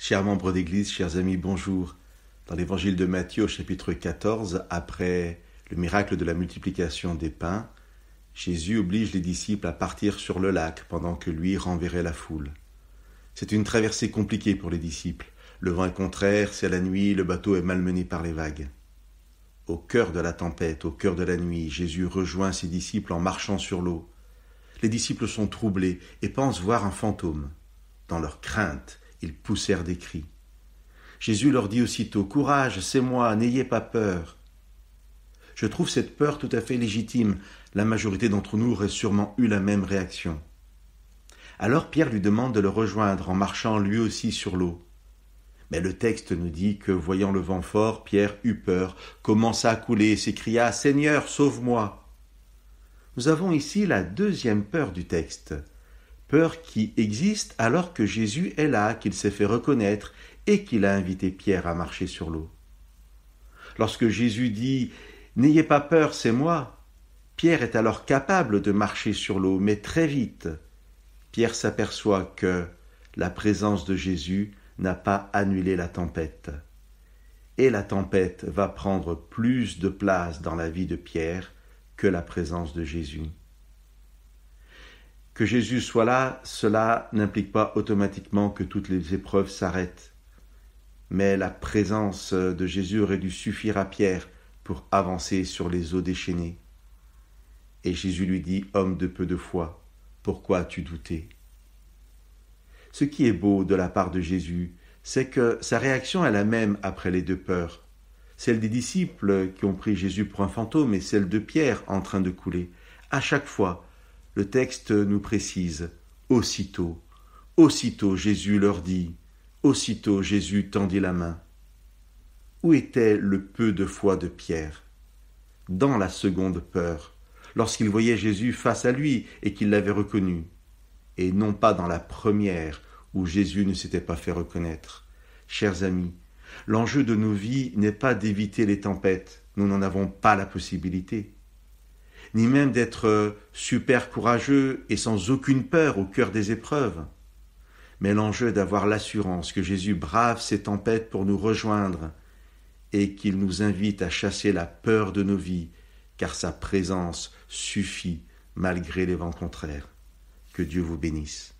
Chers membres d'Église, chers amis, bonjour. Dans l'Évangile de Matthieu, au chapitre 14, après le miracle de la multiplication des pains, Jésus oblige les disciples à partir sur le lac pendant que lui renverrait la foule. C'est une traversée compliquée pour les disciples. Le vent est contraire, c'est la nuit, le bateau est malmené par les vagues. Au cœur de la tempête, au cœur de la nuit, Jésus rejoint ses disciples en marchant sur l'eau. Les disciples sont troublés et pensent voir un fantôme. Dans leur crainte, ils poussèrent des cris. Jésus leur dit aussitôt « Courage, c'est moi, n'ayez pas peur ». Je trouve cette peur tout à fait légitime. La majorité d'entre nous aurait sûrement eu la même réaction. Alors Pierre lui demande de le rejoindre en marchant lui aussi sur l'eau. Mais le texte nous dit que, voyant le vent fort, Pierre eut peur, commença à couler et s'écria « Seigneur, sauve-moi !» Nous avons ici la deuxième peur du texte. Peur qui existe alors que Jésus est là, qu'il s'est fait reconnaître et qu'il a invité Pierre à marcher sur l'eau. Lorsque Jésus dit « N'ayez pas peur, c'est moi », Pierre est alors capable de marcher sur l'eau, mais très vite, Pierre s'aperçoit que la présence de Jésus n'a pas annulé la tempête. Et la tempête va prendre plus de place dans la vie de Pierre que la présence de Jésus. Que Jésus soit là, cela n'implique pas automatiquement que toutes les épreuves s'arrêtent. Mais la présence de Jésus aurait dû suffire à Pierre pour avancer sur les eaux déchaînées. Et Jésus lui dit « Homme de peu de foi, pourquoi as-tu douté ?» Ce qui est beau de la part de Jésus, c'est que sa réaction est la même après les deux peurs. Celle des disciples qui ont pris Jésus pour un fantôme et celle de Pierre en train de couler. À chaque fois, le texte nous précise « Aussitôt, aussitôt Jésus leur dit, aussitôt Jésus tendit la main ». Où était le peu de foi de Pierre ? Dans la seconde peur, lorsqu'il voyait Jésus face à lui et qu'il l'avait reconnu, et non pas dans la première où Jésus ne s'était pas fait reconnaître. Chers amis, l'enjeu de nos vies n'est pas d'éviter les tempêtes, nous n'en avons pas la possibilité, ni même d'être super courageux et sans aucune peur au cœur des épreuves. Mais l'enjeu est d'avoir l'assurance que Jésus brave ces tempêtes pour nous rejoindre et qu'il nous invite à chasser la peur de nos vies, car sa présence suffit malgré les vents contraires. Que Dieu vous bénisse.